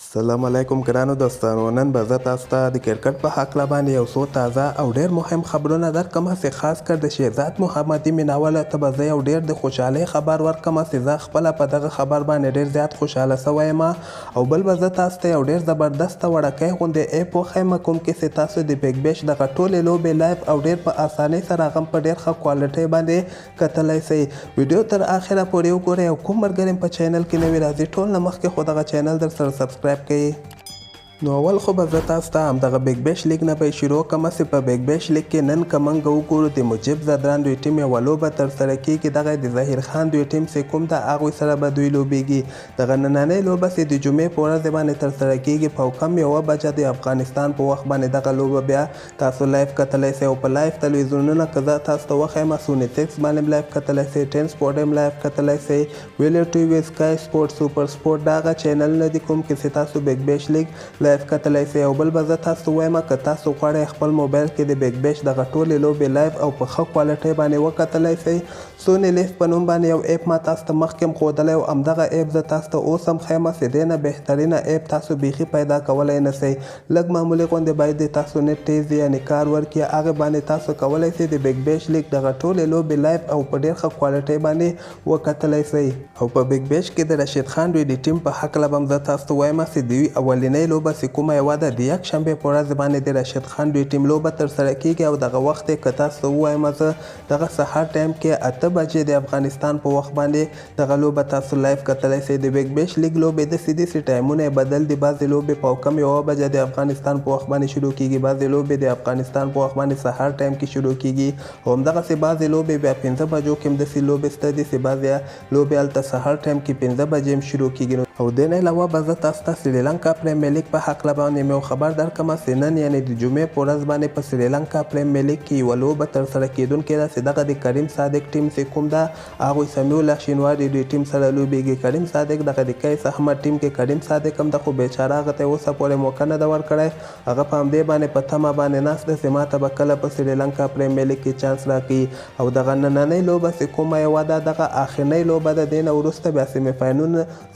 السلام علیکم ګرانو دوستانو، نن به زه تاسو ته د کرکټ په هکله باندې یو څو تازه او ډیر مهم خبرونه درکړم. چې خاص کر د شهزاد محمدي میناوالو ته به زه یو ډیر د خوشحالۍ خبر ورکړم چې زه خپله په دغه خبر باندې ډیر زیات خوشحاله سوی یم. او بل به زه تاسو ته یو ډیر زبردسته وړکی غوندې ایپ وښیم کوم کې چې تاسو د بیګ بیش دغه ټولې لوبې لایف او ډیر په اسانۍ سره هغه په ډیر ښه کوالټۍ باندې کتلی شئ. ویډیو تر اخره پورې وګورئ او کوم ملګري په چینل کې نوي راځي ټول نه مخکې خو دغه چینل در سره سبسکرایب کړئ. نو اول خو به زه تاسو ته همدغه بیګ بیش لیګ نه به شروع کړم چې په بیګ بیش لیګ کې نن که موږ وګورو د مجیب زدران دوی ټیم یوه لوبه ترسره کیږي. دغه د ظهیر خان دوی ټیم چې کوم د هغوی سره به دوی لوبیږي. دغه نننۍ لوبه چې د جمعې په ورځ باندې ترسره کیږي په کم 1 بجه د افغانستان په وخت باندې دغه لوبه بیا تاسو لایف کتلی شئ. او په لایف تلویزیونونه که زه تاسو ته وښیم سونی 6 باندې لایف کتلی شئ، 10 سپورټ هم لایف کتلی شئ، ویلر ټي وي، سکای سپورټ، سوپر سپورټ دا هغه چینلونه دي کوم کې چې تاسو بیګ بیش لیګ لایف کتلی شئ. او بل به زه تاسو ته وایم که تاسو غواړئ خپل موبایل کې د بیګ بیش دغه ټولې لوبې لایف او په ښه کوالټۍ باندې وکتلی شئ. سونی لیف په نوم باندې یو ایپ ما تاسو ته مخکې هم ښودلی او همدغه ایپ زه تاسو ته اوس هم ښیم چې دې نه بهترینه ایپ تاسو بیخي پیدا کولی نه شئ. لږ معمولي غوندې باید د تاسو نیټ تیز یعنې کار ورکړي، هغې باندې تاسو کولی شئ د بیګ بیش لیګ دغه ټولې لوبې لایف او په ډېر ښه کوالټۍ باندې وکتلی شئ. او په بیګ بیش کې د رشید خان دوی د ټیم په هکله به هم زه تاسو ته وایم چې دوی اولنۍ لوبه چې کومه یوه ده د یکشنبې په ورځ باندې د رشید خان دوی ټیم لوبه ترسره کیږي. او دغه وخت یې که تاسو ته ووایم زه دغه سهار ټایم کې 8 بجې د افغانستان په وخت باندې دغه لوبه تاسو لایف کتلی شئ. د بیګ بیش لیګ لوبې داسې دي چې ټایمونه یې بدل دي. بعضې لوبې په کم 1 بجه د افغانستان په وخت باندې شروع کیږي، بعضې لوبې د افغانستان په وخت باندې سهار ټایم کې شروع کیږي. او همدغسې بعضې لوبې بیا 15 بجو کې هم داسې لوبې شته دي چې بعضې لوبې هلته سهار ټایم کې 15 بجې هم شروع کیږي. او دې نه علاوه به زه تاسو ته سریلانکا پریمیر لیګ په هکله باندې یو خبر درکړم چې نن یعنې د جمعې په ورځ باندې په سریلانکا پریمیر لیګ کې یوه لوبه ترسره کیدونکې ده چې دغه د کریم صادق ټیم چې کوم ده هغوی سمیع شینواري دوی ټیم سره لوبیږي. کریم صادق دغه د کیس احمد ټیم کې کریم صادق هم ده خو بیچاره هغه ته اوسه پورې موقع نه ده ورکړی. هغه په همدې باندې په تمه باندې ناست ده چې ما ته به کله په سریلانکا پریمیر لیګ کې چانس راکړي. او دغه نننۍ لوبه چې کومه یوه ده دغه اخرنۍ لوبه ده. دې نه وروسته بیا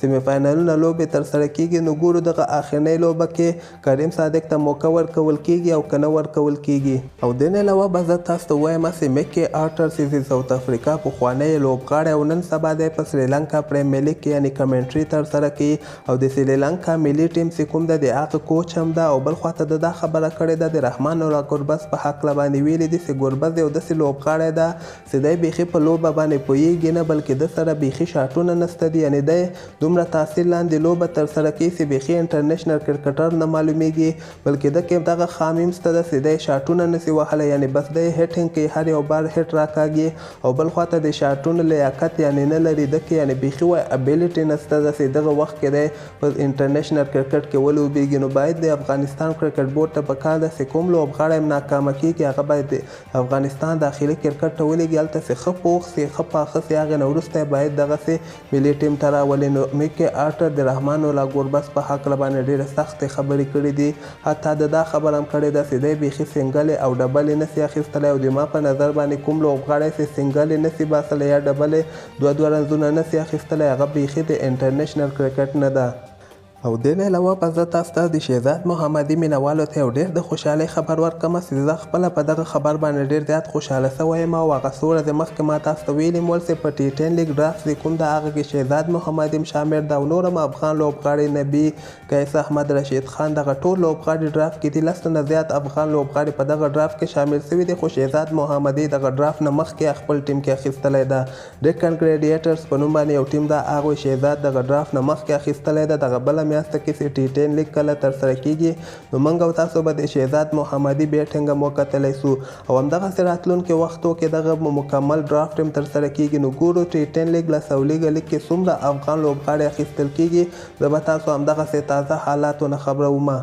سیمیفاینلونه لوبې ترسره کیږي. نو ګورو دغه اخرنۍ لوبه کې کریم صادق ته موقع ورکول کیږي او که نه ورکول کیږي. او دې نه علاوه به زه تاسو ته وایم چې میکې آرټر چې د ساوت افریقا پخوانی لوبغاړی او نن سبا دی په سریلانکا پریمیر لیګ کې یعنې کمنټري ترسره کوي. او د سریلانکا ملي ټیم چې کوم ده د هغه کوچ هم ده. او بل خواته ده دا خبره کړې ده د رحمان الله ګربز په هکله باندې ویلي دي چې ګربز یو داسې لوبغاړی ده چې دی بیخي په لوبه باندې پوهیږي نه، بلکې ده سره بیخي شاټونه نشته دي. یعنې دی دومره تاثیر لاندې لوبه ترسره کوي چې بیخي انټرنیشنل کرکټر نه معلومیږي، بلکې ده کې دغه خامي هم شته ده چې دی شاټونه نسي وهلی. یعنې بس دی هیټینګ کوي، هر یو بار هیټ راکاږي. او بل خواته د شاټونو لیاقت یعنې نه لري. ده کې یعنې بیخي وایي ابیلیټي نشته ده چې دغه وخت کې دی په انټرنیشنل کرکټ کې ولوبیږي. نو باید د افغانستان کرکټ بورډ ته پکار ده چې کوم لوبغاړی هم ناکامه کیږي هغه باید د افغانستان داخلي کرکټ ته ولېږي، هلته چې ښه پوخ سي ښه پاخه سي، هغې نه وروسته باید دغسې ملي ټیم ته راولي. نو میکې آرټر د رحمان الله ګربز په هکله باندې ډېرې سختې خبرې کړي دي. حتی د دا خبره هم کړې ده چې دی بیخي سنګلې او ډبلې نسي اخیستلی. او د ما په نظر باندې کوم لوبغاړی چې سنګلې نسي باسلی یا ډبلې دوه رنزونه نسي اخیستلی هغه بیخي د انټرنیشنل کرکټ نه ده. او دې نه علاوه به زه تاسو ته د شهزاد محمدي مینوالو ته یو ډېر د خوشحالۍ خبر ورکړم چې زه خپله په دغه خبر باندې ډېر زیات خوشحاله سوی یم. او هغه څو ورځې مخکې ما تاسو ته ویلي مول چې په T10 لیګ ډرافت چې کوم ده هغه کې شهزاد محمدي هم شامل ده او نور هم افغان لوبغاړي نبي، قیس احمد، رشید خان دغه ټول لوبغاړي ډرافت کې دي. 10 نه زیات افغان لوبغاړي په دغه ډرافت کې شامل شوي دي. خو شهزاد محمدي دغه ډرافت نه مخکې خپل ټیم کې اخیستلی ده. ډیکن ګریډیټرز په نوم باندې یو ټیم ده، هغوی شهزاد دغه ډرافت نه مخکې اخیستلی ده. دغه بله میاشته کې چې T10 لیګ کله ترسره کیږي نو موږ او تاسو به د شهزاد محمدي بیټینګ هم وکتلی سو. او همدغسې راتلونکي وختو کې دغه مکمل ډرافت هم ترسره کیږي. نو ګورو T10 لیګ له سولیګه لیګ کې څومره افغان لوبغاړي اخیستل کیږي. زه به تاسو همدغسې تازه حالاتو نه خبروم.